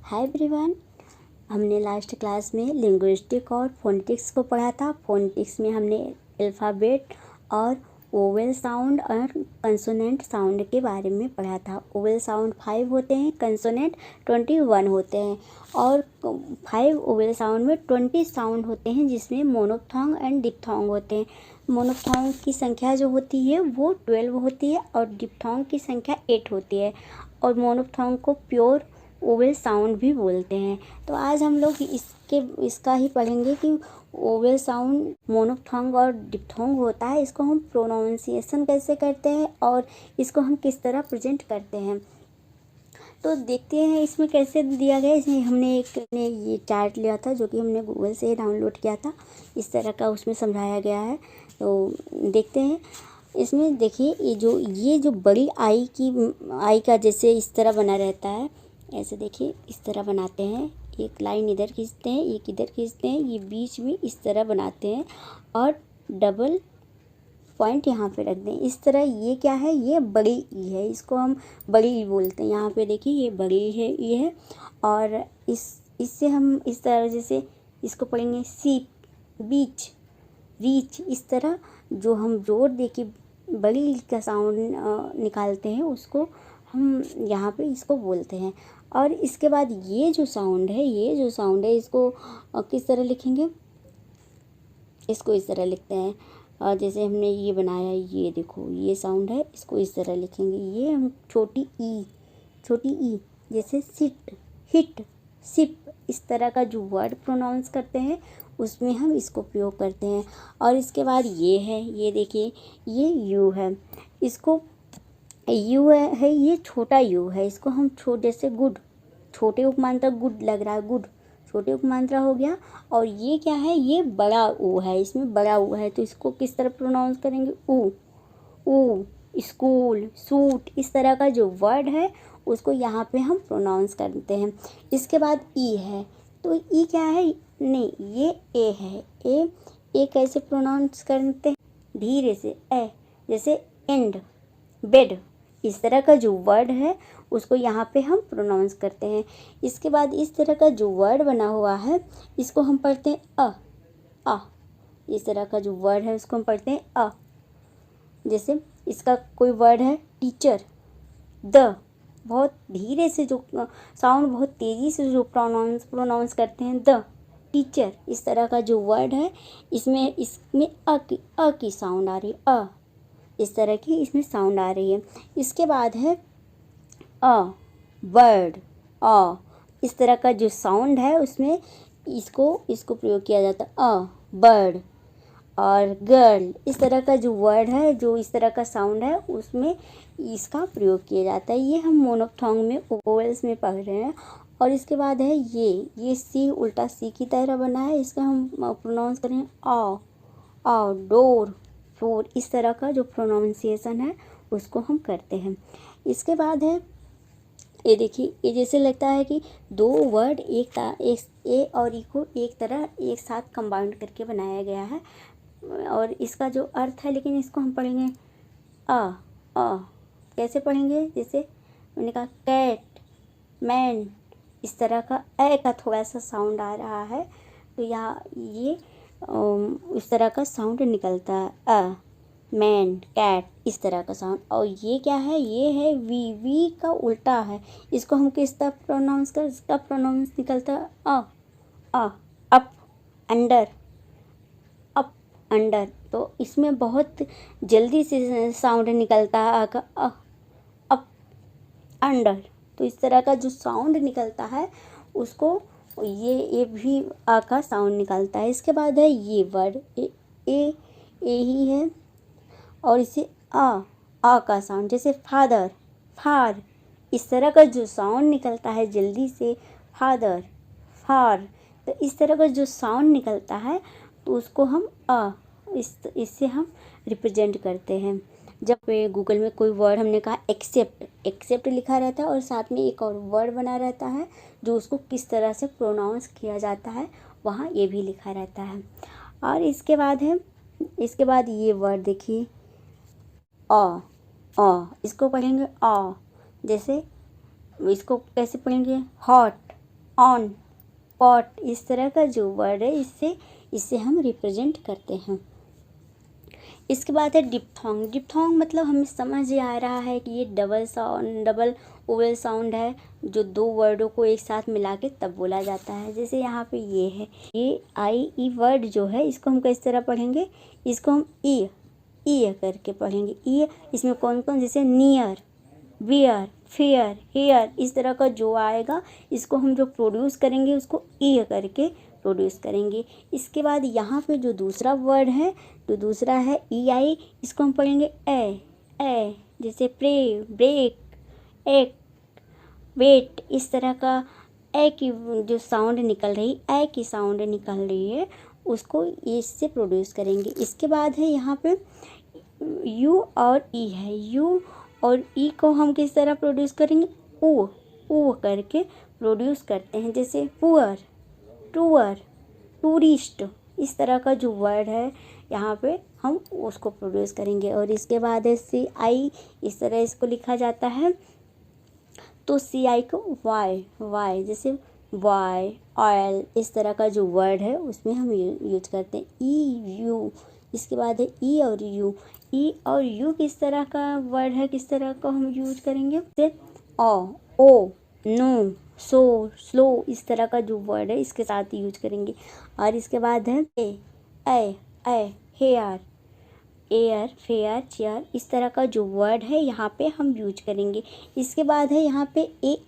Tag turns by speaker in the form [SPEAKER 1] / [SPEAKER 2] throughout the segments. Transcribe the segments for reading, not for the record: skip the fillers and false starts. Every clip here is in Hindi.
[SPEAKER 1] Hi everyone. हमने लास्ट क्लास में लिंग्विस्टिक और फोनेटिक्स को पढ़ा था। फोनेटिक्स में हमने अल्फ़ाबेट और वोवेल साउंड और कंसोनेंट साउंड के बारे में पढ़ा था। वोवेल साउंड 5 होते हैं, कंसोनेंट 21 होते हैं और 5 वोवेल साउंड में 20 साउंड होते हैं जिसमें मोनोफ्थोंग एंड डिप्थोंग होते हैं। मोनोफ्थोंग की संख्या जो होती है वो 12 होती है और डिप्थोंग की संख्या 8 होती है और मोनोफ्थोंग को प्योर वोवेल साउंड भी बोलते हैं। तो आज हम लोग इसका ही पढ़ेंगे कि वोवेल साउंड मोनोफ्थोंग और डिप्थोंग होता है, इसको हम प्रोनाउंसिएशन कैसे करते हैं और इसको हम किस तरह प्रेजेंट करते हैं। तो देखते हैं इसमें कैसे दिया गया है। इसमें हमने ये चार्ट लिया था जो कि हमने गूगल से डाउनलोड किया था। इस तरह का उसमें समझाया गया है। तो देखते हैं इसमें। देखिए ये जो बड़ी आई का जैसे इस तरह बना रहता है, ऐसे देखिए इस तरह बनाते हैं। एक लाइन इधर खींचते हैं, एक इधर खींचते हैं, ये बीच में इस तरह बनाते हैं और डबल पॉइंट यहाँ पे रख दें इस तरह। ये क्या है? ये बड़ी ई है, इसको हम बड़ी ई बोलते हैं। यहाँ पे देखिए ये बड़ी है ई है और इससे हम इस तरह जैसे इसको पढ़ेंगे सीप, बीच, रीच। इस तरह जो हम जोर दे के बड़ी ई का साउंड निकालते हैं उसको हम यहाँ पे इसको बोलते हैं। और इसके बाद ये जो साउंड है इसको किस तरह लिखेंगे? इसको इस तरह लिखते हैं। जैसे हमने ये बनाया, ये देखो ये साउंड है, इसको इस तरह लिखेंगे। ये हम छोटी ई जैसे सिट, हिट, सिप, इस तरह का जो वर्ड प्रोनाउंस करते हैं उसमें हम इसको प्रयोग करते हैं। और इसके बाद ये है, ये देखिए ये यू है, इसको यू है, ये छोटा यू है, इसको हम जैसे गुड, छोटे उपमात्रा गुड लग रहा है, गुड छोटे उपमात्रा हो गया। और ये क्या है? ये बड़ा ऊ है, इसमें बड़ा ऊ है, तो इसको किस तरह प्रोनाउंस करेंगे? ऊ, स्कूल, सूट, इस तरह का जो वर्ड है उसको यहाँ पे हम प्रोनाउंस करते हैं। इसके बाद ई है, तो ई क्या है? नहीं, ये ए है। ए कैसे प्रोनाउंस करते हैं? धीरे से, ए, जैसे एंड, बेड, इस तरह का जो वर्ड है उसको यहाँ पे हम प्रोनाउंस करते हैं। इसके बाद इस तरह का जो वर्ड बना हुआ है इसको हम पढ़ते हैं अ। इस तरह का जो वर्ड है उसको हम पढ़ते हैं अ। जैसे इसका कोई वर्ड है टीचर, द, बहुत धीरे से जो साउंड, बहुत तेज़ी से जो प्रोनाउंस करते हैं, द टीचर। इस तरह का जो वर्ड है इसमें अ की साउंड आ रही है, अ, इस तरह की इसमें साउंड आ रही है। इसके बाद है अ, बर्ड, अ, इस तरह का जो साउंड है उसमें इसको प्रयोग किया जाता है, अ, बर्ड। और गर्ल, इस तरह का जो वर्ड है, जो इस तरह का साउंड है उसमें इसका प्रयोग किया जाता है। ये हम मोनोफ्थोंग में वोवेल्स में पढ़ रहे हैं। और इसके बाद है ये सी उल्टा सी की तरह बना है, इसका हम प्रोनाउंस करें आ, डोर, फ्लोर। इस तरह का जो प्रोनाउंसिएशन है उसको हम करते हैं। इसके बाद है ये देखिए, ये जैसे लगता है कि दो वर्ड एक ए और ई को एक तरह एक साथ कंबाइंड करके बनाया गया है और इसका जो अर्थ है, लेकिन इसको हम पढ़ेंगे अ। कैसे पढ़ेंगे? जैसे मैंने कहा कैट, मैन, इस तरह का ए का थोड़ा सा साउंड आ रहा है, तो यहाँ ये इस तरह का साउंड निकलता है, अ, मैन, कैट, इस तरह का साउंड। और ये क्या है? ये है वी का उल्टा है, इसको हम किस तरह प्रोनाउंस कर, इसका प्रोनाउंस निकलता है अप, अंडर, अप, अंडर। तो इसमें बहुत जल्दी से साउंड निकलता है अप, अंडर। तो इस तरह का जो साउंड निकलता है उसको ये भी आ का साउंड निकलता है। इसके बाद है ये वर्ड ए ही है और इसे आ का साउंड, जैसे फादर, फार, इस तरह का जो साउंड निकलता है जल्दी से, फादर, फार। तो इस तरह का जो साउंड निकलता है तो उसको हम इससे हम रिप्रेजेंट करते हैं। जब गूगल में कोई वर्ड हमने कहा एक्सेप्ट लिखा रहता है और साथ में एक और वर्ड बना रहता है जो उसको किस तरह से प्रोनाउंस किया जाता है वहाँ ये भी लिखा रहता है। और इसके बाद ये वर्ड देखिए इसको पढ़ेंगे जैसे इसको कैसे पढ़ेंगे? हॉट, ऑन, पॉट, इस तरह का जो वर्ड है इससे हम रिप्रेजेंट करते हैं। इसके बाद है डिप्थोंग। डिप्थोंग मतलब हमें समझ ही आ रहा है कि ये डबल ओवल साउंड है, जो दो वर्डों को एक साथ मिला के तब बोला जाता है। जैसे यहाँ पे ये है, ये आई ई वर्ड जो है इसको हम किस तरह पढ़ेंगे, इसको हम ई करके पढ़ेंगे। ई इसमें कौन कौन, जैसे नियर, बियर, फेयर, हेयर, इस तरह का जो आएगा इसको हम जो प्रोड्यूस करेंगे उसको ई करके प्रोड्यूस करेंगे। इसके बाद यहाँ पे जो दूसरा वर्ड है, जो दूसरा है ई आई, इसको हम पढ़ेंगे ए, जैसे प्रे, ब्रेक, एक, वेट, इस तरह का ए की जो साउंड निकल रही, ए की साउंड निकल रही है उसको इससे प्रोड्यूस करेंगे। इसके बाद है यहाँ पे यू और ई है, यू और ई को हम किस तरह प्रोड्यूस करेंगे, ओ करके प्रोड्यूस करते हैं। जैसे पुअर, टूअर, टूरिस्ट, इस तरह का जो वर्ड है यहाँ पे हम उसको प्रोड्यूस करेंगे। और इसके बाद है सी आई, इस तरह इसको लिखा जाता है। तो सी आई को वाई, जैसे वाई, ऑयल, इस तरह का जो वर्ड है उसमें हम यूज करते हैं। ई यू, इसके बाद है ई और यू किस तरह का वर्ड है, किस तरह का हम यूज करेंगे, जैसे ओ, नो, सो, स्लो, इस तरह का जो वर्ड है इसके साथ यूज करेंगे। और इसके बाद है ए, हेयर, एयर, फेयर, चेयर, इस तरह का जो वर्ड है यहाँ पे हम यूज करेंगे। इसके बाद है यहाँ पे ए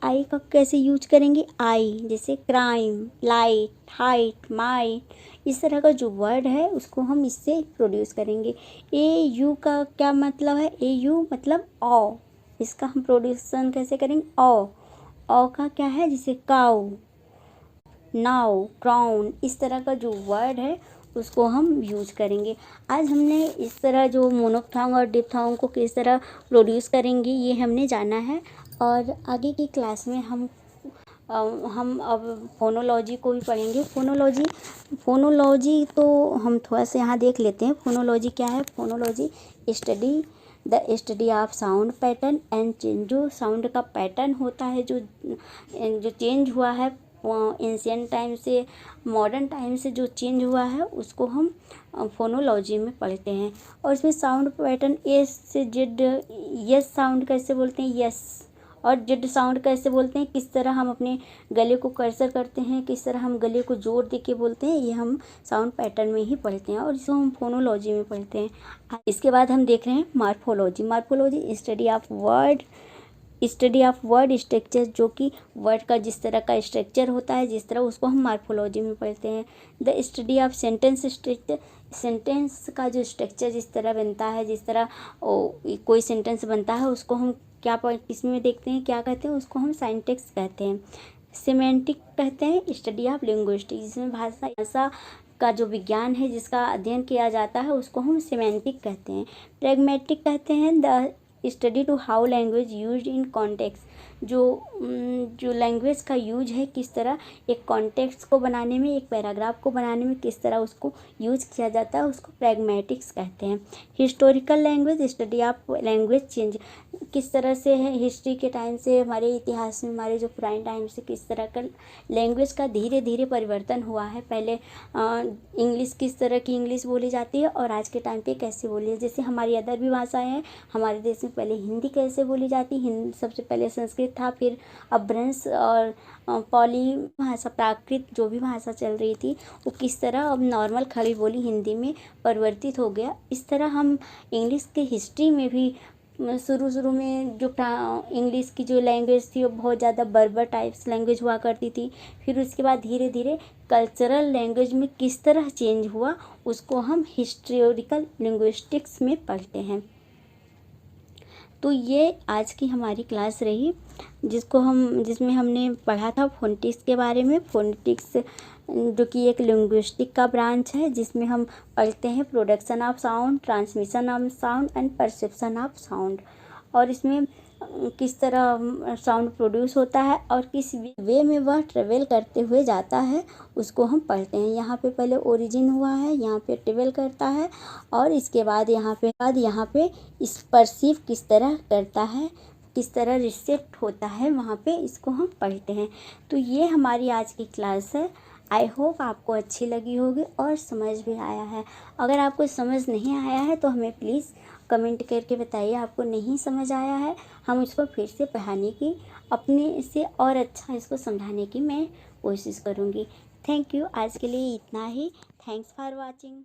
[SPEAKER 1] आई का कैसे यूज करेंगे, आई, जैसे क्राइम, लाइट, हाइट, माइट, इस तरह का जो वर्ड है उसको हम इससे प्रोड्यूस करेंगे। ए यू का क्या मतलब है, ए यू मतलब ऑ, इसका हम प्रोड्यूसन कैसे करेंगे, ऑ का क्या है, जैसे काऊ, नाउ, क्राउन, इस तरह का जो वर्ड है उसको हम यूज करेंगे। आज हमने इस तरह जो मोनोफ्थोंग और डिप्थोंग को किस तरह प्रोड्यूस करेंगे ये हमने जाना है। और आगे की क्लास में हम अब फोनोलॉजी को भी पढ़ेंगे। फोनोलॉजी तो हम थोड़ा सा यहाँ देख लेते हैं। फोनोलॉजी क्या है, phonology study of sound pattern and change, जो साउंड का पैटर्न होता है जो चेंज हुआ है एंशिएंट टाइम से मॉडर्न टाइम से जो चेंज हुआ है उसको हम फोनोलॉजी में पढ़ते हैं। और इसमें साउंड पैटर्न एस से जेड, यस साउंड कैसे बोलते हैं, यस, और जेड साउंड कैसे बोलते हैं, किस तरह हम अपने गले को कर्सर करते हैं, किस तरह हम गले को जोर दे के बोलते हैं, ये हम साउंड पैटर्न में ही पढ़ते हैं और इसको हम फोनोलॉजी में पढ़ते हैं। इसके बाद हम देख रहे हैं morphology study of word structure, जो कि वर्ड का जिस तरह का स्ट्रक्चर होता है जिस तरह उसको हम मार्फोलॉजी में पढ़ते हैं। The study of sentence structure, sentence का जो स्ट्रक्चर जिस तरह बनता है, जिस तरह कोई सेंटेंस बनता है उसको हम किसमें देखते हैं, क्या कहते हैं, उसको हम सिंटैक्स कहते हैं। सिमेंटिक कहते हैं स्टडी ऑफ लिंग्विस्टिक्स, जिसमें भाषा का जो विज्ञान है जिसका अध्ययन किया जाता है उसको हम सिमेंटिक कहते हैं। प्रैग्मेटिक कहते हैं the study to how language use in context, जो लैंग्वेज का यूज है किस तरह एक कॉन्टेक्स्ट को बनाने में, एक पैराग्राफ को बनाने में किस तरह उसको यूज किया जाता है, उसको प्रैग्मेटिक्स कहते हैं। Historical language study of language change, किस तरह से है हिस्ट्री के टाइम से, हमारे इतिहास में, हमारे जो पुराने टाइम से किस तरह का लैंग्वेज का धीरे धीरे परिवर्तन हुआ है। पहले इंग्लिश किस तरह की इंग्लिश बोली जाती है और आज के टाइम पे कैसे बोली है। जैसे हमारी अदर भी भाषाएं हैं, हमारे देश में पहले हिंदी कैसे बोली जाती, सबसे पहले संस्कृत था, फिर अपभ्रंश और पाली भाषा, प्राकृत जो भी भाषा चल रही थी वो किस तरह अब नॉर्मल खड़ी बोली हिंदी में परिवर्तित हो गया। इस तरह हम इंग्लिश के हिस्ट्री में भी शुरू में जो इंग्लिश की जो लैंग्वेज थी वो बहुत ज़्यादा बर्बर टाइप्स लैंग्वेज हुआ करती थी, फिर उसके बाद धीरे धीरे कल्चरल लैंग्वेज में किस तरह चेंज हुआ उसको हम हिस्टोरिकल लिंग्विस्टिक्स में पढ़ते हैं। तो ये आज की हमारी क्लास रही जिसमें हमने पढ़ा था फोनेटिक्स के बारे में। फोनेटिक्स जो कि एक लिंग्विस्टिक का ब्रांच है जिसमें हम पढ़ते हैं production of sound, transmission of sound and perception of sound, और इसमें किस तरह साउंड प्रोड्यूस होता है और किस वे में वह ट्रेवल करते हुए जाता है उसको हम पढ़ते हैं। यहाँ पे पहले ओरिजिन हुआ है, यहाँ पे ट्रेवल करता है और इसके बाद यहाँ पे इस परसीव किस तरह करता है, किस तरह रिसेप्ट होता है वहाँ पे इसको हम पढ़ते हैं। तो ये हमारी आज की क्लास है। आई होप आपको अच्छी लगी होगी और समझ भी आया है। अगर आपको समझ नहीं आया है तो हमें प्लीज़ कमेंट करके बताइए आपको नहीं समझ आया है। हम इसको फिर से पढ़ाने की अपने से और अच्छा इसको समझाने की मैं कोशिश करूँगी। Thank you. आज के लिए इतना ही। Thanks for watching.